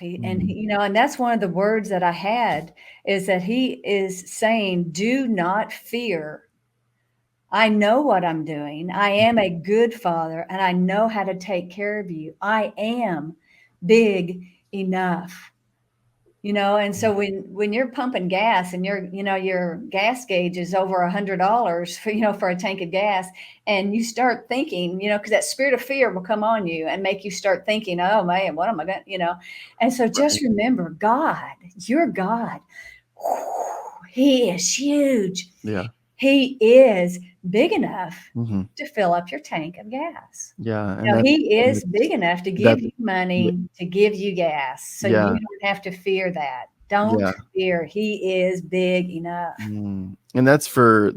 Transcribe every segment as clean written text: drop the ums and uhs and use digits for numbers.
And that's one of the words that I had, is that he is saying, do not fear. I know what I'm doing. I am a good father, and I know how to take care of you. I am big enough. And so when you're pumping gas and your gas gauge is over $100 for a tank of gas, and you start thinking, because that spirit of fear will come on you and make you start thinking, oh man, what am I going to, and so just remember, God, your God, he is huge. Yeah. He is big enough to fill up your tank of gas. Yeah. And he is big enough to give you money, to give you gas. So you don't have to fear that. Don't fear. He is big enough. And that's for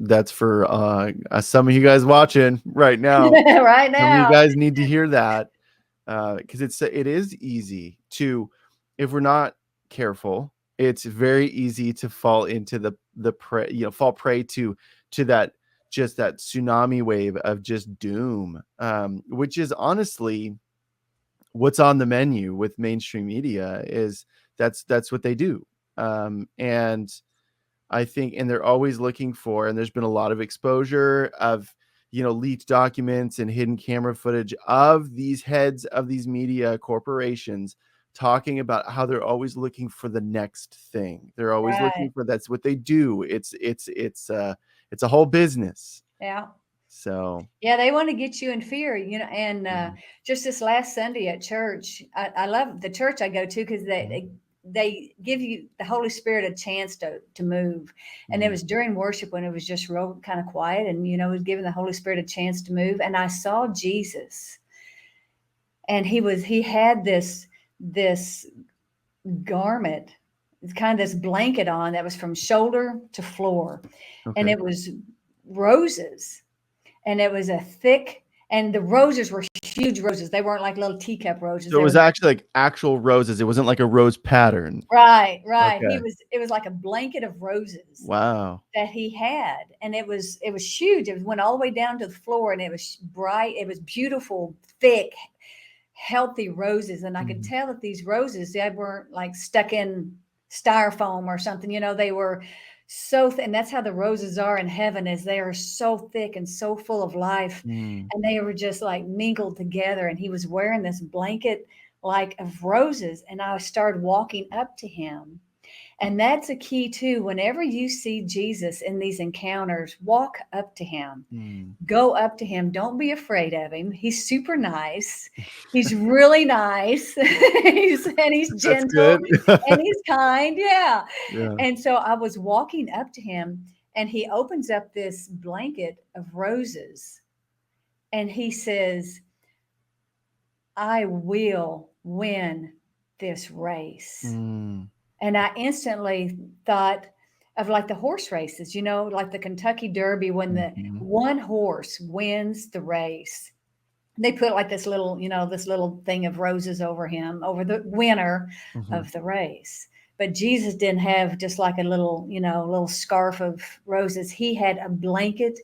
some of you guys watching right now. Right now. Some of you guys need to hear that. Because it is easy to, if we're not careful, it's very easy to fall into fall prey to that, just that tsunami wave of just doom, which is honestly what's on the menu with mainstream media. Is that's what they do. And I think, and they're always looking for, and there's been a lot of exposure of, leaked documents and hidden camera footage of these heads of these media corporations talking about how they're always looking for the next thing. They're always looking for, that's what they do. It's a whole business. Yeah. So yeah, they want to get you in fear, and just this last Sunday at church, I love the church I go to, because they give you, the Holy Spirit, a chance to move. And it was during worship when it was just real kind of quiet, and it was giving the Holy Spirit a chance to move. And I saw Jesus, and he had this garment, kind of this blanket on that was from shoulder to floor. And it was roses, and it was a thick, and the roses were huge roses. They weren't like little teacup roses. So it was actually like actual roses. It wasn't like a rose pattern. Right. Okay. It was like a blanket of roses. Wow. That he had. And it was huge. It went all the way down to the floor, and it was bright. It was beautiful, thick, healthy roses. And I could tell that these roses, they weren't like stuck in styrofoam or something. They were and that's how the roses are in heaven, is they are so thick and so full of life. And they were just like mingled together. And he was wearing this blanket like of roses. And I started walking up to him. And that's a key too. Whenever you see Jesus in these encounters, walk up to him, go up to him. Don't be afraid of him. He's super nice. He's really nice. he's gentle and he's kind. Yeah. And so I was walking up to him, and he opens up this blanket of roses, and he says, I will win this race. And I instantly thought of like the horse races, like the Kentucky Derby, when the one horse wins the race. They put like this little thing of roses over him, over the winner of the race. But Jesus didn't have just like a little scarf of roses. He had a blanket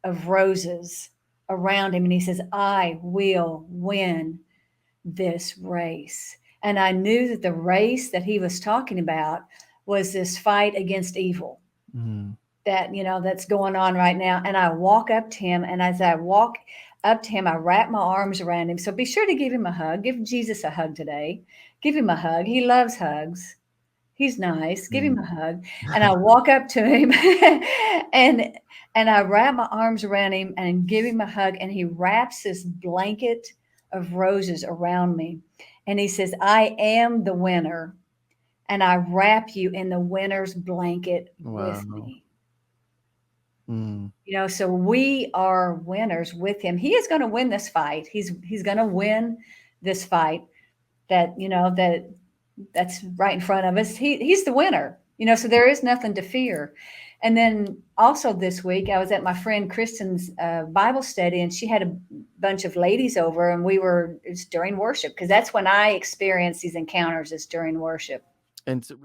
of roses around him. And he says, I will win this race. And I knew that the race that he was talking about was this fight against evil that, that's going on right now. And I walk up to him, and as I walk up to him, I wrap my arms around him. So be sure to give him a hug. Give Jesus a hug today. Give him a hug. He loves hugs. He's nice. Give him a hug. And I walk up to him and I wrap my arms around him and give him a hug. And he wraps this blanket of roses around me. And he says, I am the winner, and I wrap you in the winner's blanket with me. So we are winners with him. He is going to win this fight. He's going to win this fight that's right in front of us. He's the winner, so there is nothing to fear. And then also this week, I was at my friend Kristen's Bible study, and she had a bunch of ladies over, and it's during worship, because that's when I experience these encounters, is during worship. And so